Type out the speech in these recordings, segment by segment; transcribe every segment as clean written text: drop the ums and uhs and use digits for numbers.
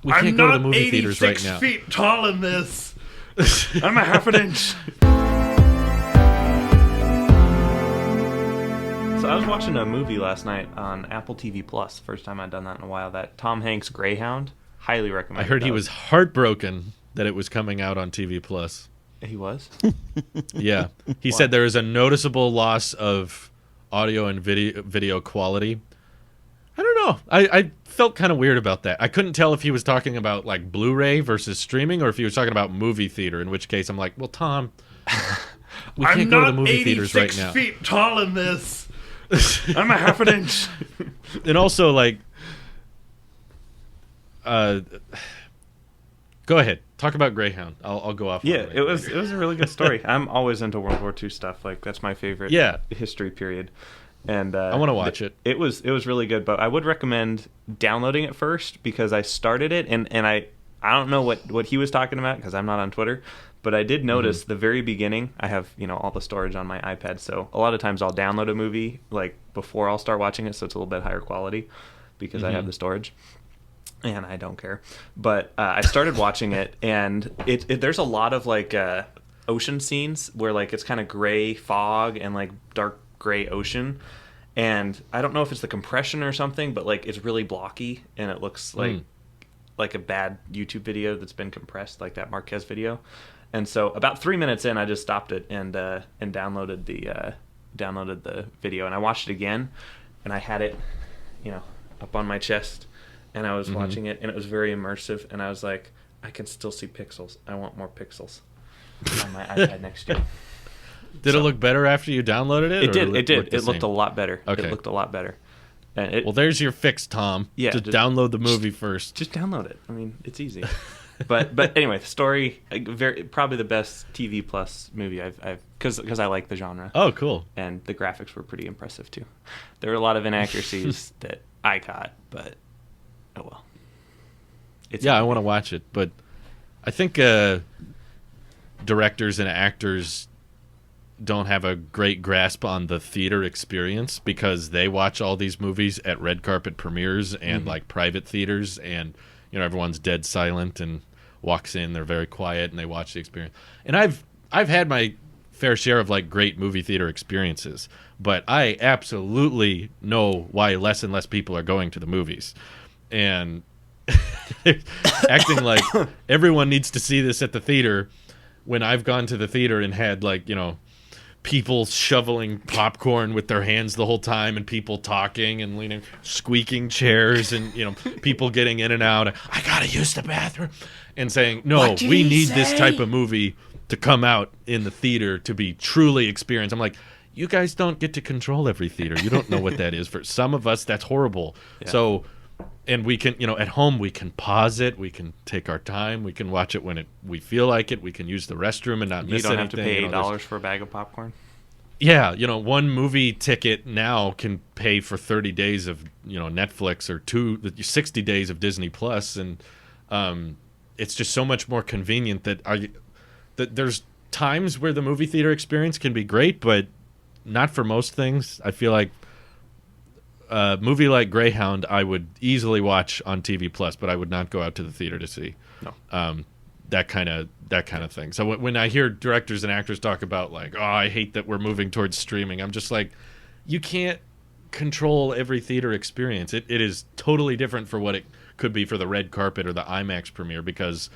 We can't I'm go to the not movie theaters right 86 now. feet tall in this. I'm a half an inch. So I was watching a movie last night on Apple TV Plus. First time I'd done that in a while. That Tom Hanks Greyhound. Highly recommend. I heard he was heartbroken that it was coming out on TV Plus. He was? Yeah. He said there is a noticeable loss of audio and video quality. I don't know. I felt kind of weird about that. I couldn't tell if he was talking about like Blu-ray versus streaming or if he was talking about movie theater, in which case I'm like, well, Tom, we can't go to the movie theaters right now. I'm not 86 feet tall in this. I'm a half an inch. And also, like, go ahead. Talk about Greyhound. I'll go off. Yeah, it was a really good story. I'm always into World War II stuff. Like, that's my favorite history period. And I want to watch it. It was really good, but I would recommend downloading it first because I started it and I don't know what he was talking about because I'm not on Twitter, but I did notice the very beginning. I have all the storage on my iPad, so a lot of times I'll download a movie like before I'll start watching it, so it's a little bit higher quality because I have the storage. And I don't care, but I started watching it, and there's a lot of like ocean scenes where like it's kind of gray fog and like dark gray ocean, and I don't know if it's the compression or something, but like it's really blocky and it looks like a bad YouTube video that's been compressed, like that Marquez video. And so about 3 minutes in, I just stopped it and downloaded the video, and I watched it again, and I had it up on my chest, and I was watching it, and it was very immersive, and I was like, I can still see pixels. I want more pixels on my iPad next year. Did it look better after you downloaded it? It did. It looked a lot better. Okay. It looked a lot better. Well, there's your fix, Tom. Yeah, just download the movie first. Just download it. I mean, it's easy. But anyway, the story, probably the best TV Plus movie I've because I like the genre. Oh, cool. And the graphics were pretty impressive too. There were a lot of inaccuracies that I caught, but oh well. I want to watch it, but I think directors and actors don't have a great grasp on the theater experience because they watch all these movies at red carpet premieres and like private theaters, and everyone's dead silent and walks in, they're very quiet, and they watch the experience. And I've had my fair share of like great movie theater experiences, but I absolutely know why less and less people are going to the movies, and acting like everyone needs to see this at the theater when I've gone to the theater and had like people shoveling popcorn with their hands the whole time, and people talking and leaning, squeaking chairs, and people getting in and out. I gotta use the bathroom, and saying, "No, we need this type of movie to come out in the theater to be truly experienced." I'm like, you guys don't get to control every theater. You don't know what that is. For some of us, that's horrible. Yeah. So, and we can, at home, we can pause it. We can take our time. We can watch it when we feel like it. We can use the restroom and not miss anything. You don't have to pay $8 for a bag of popcorn. Yeah, one movie ticket now can pay for 30 days of Netflix or 60 days of Disney Plus, and it's just so much more convenient that there's times where the movie theater experience can be great, but not for most things. I feel like a movie like Greyhound I would easily watch on TV Plus, but I would not go out to the theater to see. No. That kind of thing. So when I hear directors and actors talk about like, oh, I hate that we're moving towards streaming, I'm just like, you can't control every theater experience. It is totally different for what it could be for the red carpet or the IMAX premiere, because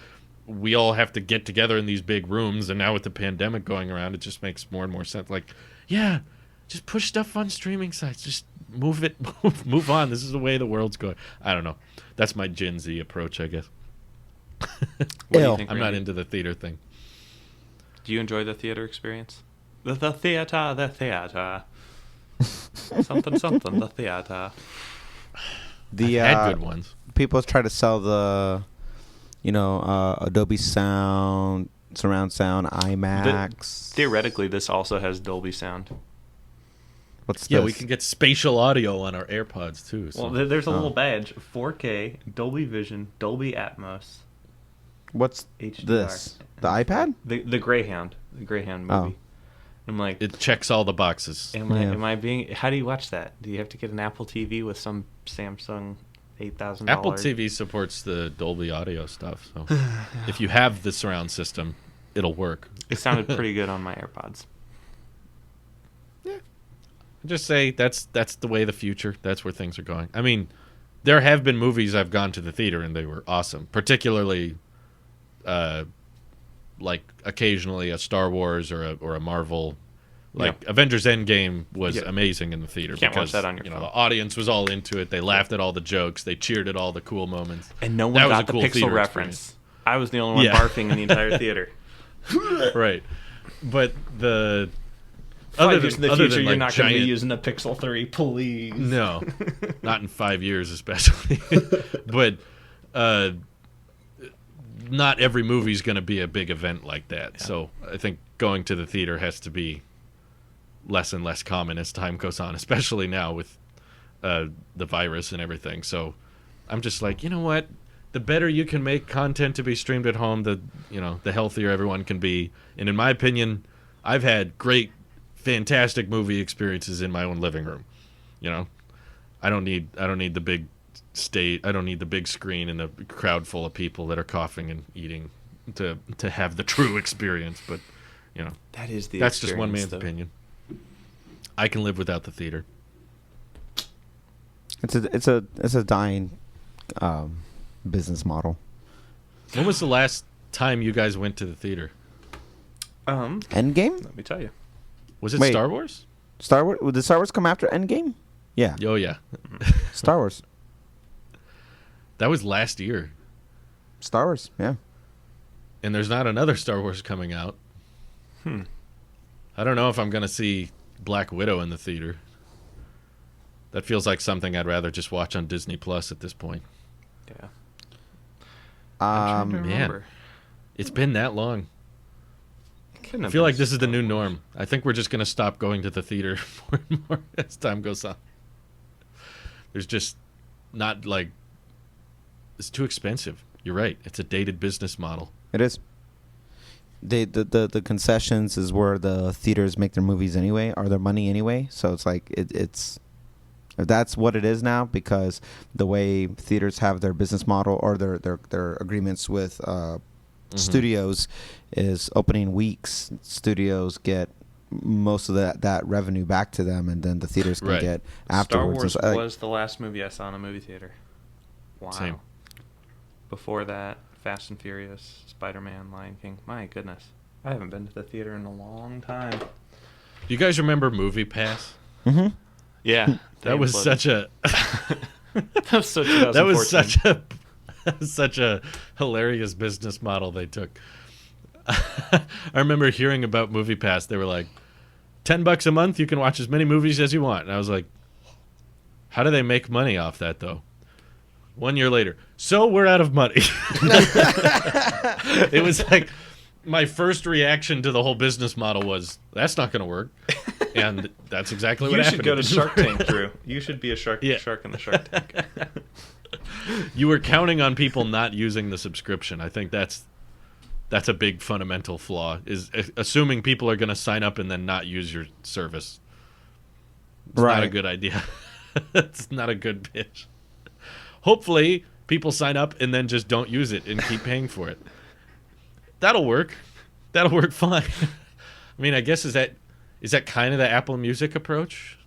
we all have to get together in these big rooms, and now with the pandemic going around, it just makes more and more sense. Like, yeah, just push stuff on streaming sites. Just move on. This is the way the world's going. I don't know. That's my Gen Z approach, I guess. What do you think, I'm not into the theater thing. Do you enjoy the theater experience? The theater. something, the theater. I've had good ones. People try to sell the, Adobe Sound, surround sound, IMAX. Theoretically, this also has Dolby Sound. What's Yeah, this? we can get spatial audio on our AirPods too. So. Well, there's a little badge: 4K, Dolby Vision, Dolby Atmos. What's HDR. this? The iPad? The Greyhound movie. Oh. I'm like, it checks all the boxes. Am I being? How do you watch that? Do you have to get an Apple TV with some Samsung $8,000. Apple TV supports the Dolby Audio stuff, so if you have the surround system, it'll work. It sounded pretty good on my AirPods. Just say that's the way of the future. That's where things are going. I mean, there have been movies I've gone to the theater and they were awesome. Particularly, like occasionally a Star Wars or a Marvel, like Avengers Endgame was amazing in the theater. You can't because, watch that on your phone. The audience was all into it. They laughed at all the jokes. They cheered at all the cool moments. And no one That was got a the cool pixel theater reference. I was the only one barfing in the entire theater. Right, but the 5 years in the future, you're like not going to be giant- using a Pixel 3, please. No, not in 5 years, especially. But not every movie is going to be a big event like that. Yeah. So I think going to the theater has to be less and less common as time goes on, especially now with the virus and everything. So I'm just like, you know what? The better you can make content to be streamed at home, the healthier everyone can be. And in my opinion, I've had great, fantastic movie experiences in my own living room. I don't need the big stage. I don't need the big screen and the crowd full of people that are coughing and eating to have the true experience. But that is that's just one man's opinion. I can live without the theater. It's a dying business model. When was the last time you guys went to the theater? Endgame? Let me tell you. Was it Wait. Star Wars? Star Wars? Did Star Wars come after Endgame? Yeah. Oh yeah, Star Wars. that was last year. Star Wars. Yeah. And there's not another Star Wars coming out. I don't know if I'm gonna see Black Widow in the theater. That feels like something I'd rather just watch on Disney Plus at this point. Yeah. I'm trying to man. remember. It's been that long. I feel like this is the new norm. I think we're just going to stop going to the theater more and more as time goes on. There's just not like... It's too expensive. You're right. It's a dated business model. It is. The concessions is where the theaters make their movies anyway, or their money anyway. So it's like it's that's what it is now, because the way theaters have their business model or their agreements with studios is opening weeks. Studios get most of that revenue back to them, and then the theaters can get afterwards. Star Wars was the last movie I saw in a movie theater. Wow. Same. Before that, Fast and Furious, Spider-Man, Lion King. My goodness. I haven't been to the theater in a long time. Do you guys remember Movie Pass? Mm-hmm. Yeah. That was such a... That was so 2014. That was such a hilarious business model they took. I remember hearing about Movie Pass. They were like, $10 a month, you can watch as many movies as you want. And I was like, how do they make money off that, though? 1 year later, so we're out of money. It was like, my first reaction to the whole business model was, that's not going to work. And that's exactly what happened. You should go to Shark Tank, Drew. You should be a shark in the Shark Tank. You were counting on people not using the subscription. I think that's a big fundamental flaw, is assuming people are going to sign up and then not use your service. It's not a good idea. It's not a good pitch. Hopefully, people sign up and then just don't use it and keep paying for it. That'll work. That'll work fine. I mean, I guess is that kind of the Apple Music approach?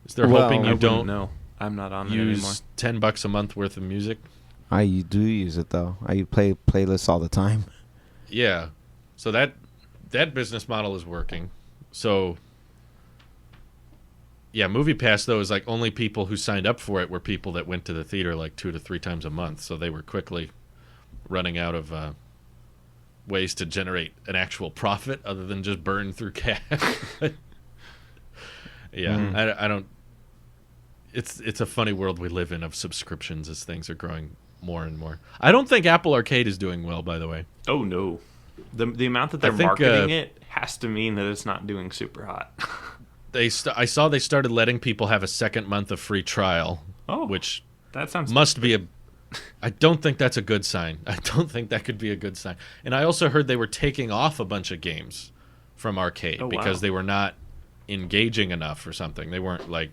Is they're hoping you don't know. I'm not on it anymore. use $10 a month worth of music? I do use it though. I play playlists all the time. Yeah. So that business model is working. So yeah, Movie Pass though is like only people who signed up for it were people that went to the theater like 2 to 3 times a month. So they were quickly running out of ways to generate an actual profit other than just burn through cash. Yeah, I don't. It's a funny world we live in of subscriptions as things are growing more and more. I don't think Apple Arcade is doing well, by the way. Oh no, the amount that they're marketing it has to mean that it's not doing super hot. I saw they started letting people have a second month of free trial. Oh, which that sounds must be a. I don't think that's a good sign. I don't think that could be a good sign. And I also heard they were taking off a bunch of games from Arcade because they were not engaging enough or something. They weren't like.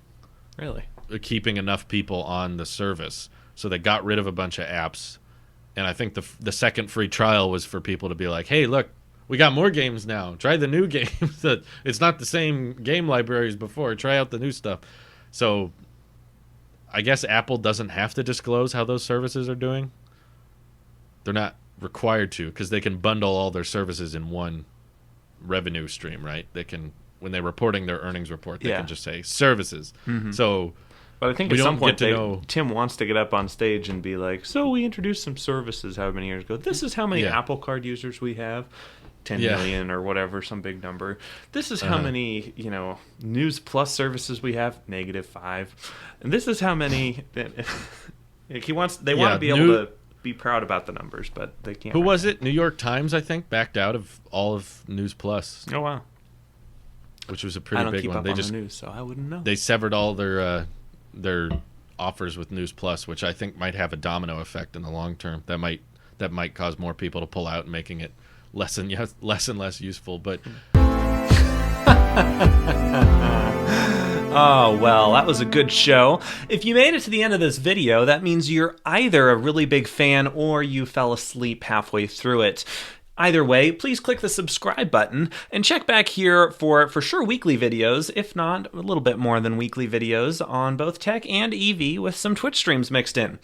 Really? keeping enough people on the service, so they got rid of a bunch of apps. And I think the second free trial was for people to be like, hey, look, we got more games now. Try the new games. It's not the same game library as before. Try out the new stuff. So I guess Apple doesn't have to disclose how those services are doing. They're not required to, because they can bundle all their services in one revenue stream, right? They can, when they're reporting their earnings report, they can just say services. So but I think we at some don't get point to know. Tim wants to get up on stage and be like, so we introduced some services how many years ago. This is how many Apple Card users we have. 10 million or whatever, some big number. This is how many, News Plus services we have, -5. And this is how many. They want to be able to be proud about the numbers, but they can't. Who was it? New York Times, I think, backed out of all of News Plus. Oh wow, which was a pretty big one. They just the news, so I wouldn't know. They severed all their offers with News Plus, which I think might have a domino effect in the long term. That might cause more people to pull out, making it less and less useful. But oh, well, that was a good show. If you made it to the end of this video, that means you're either a really big fan or you fell asleep halfway through it. Either way, please click the subscribe button and check back here for sure weekly videos, if not a little bit more than weekly videos on both tech and EV with some Twitch streams mixed in.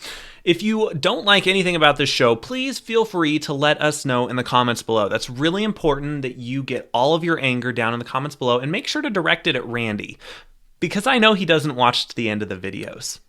If you don't like anything about this show, please feel free to let us know in the comments below. That's really important that you get all of your anger down in the comments below, and make sure to direct it at Randy, because I know he doesn't watch to the end of the videos.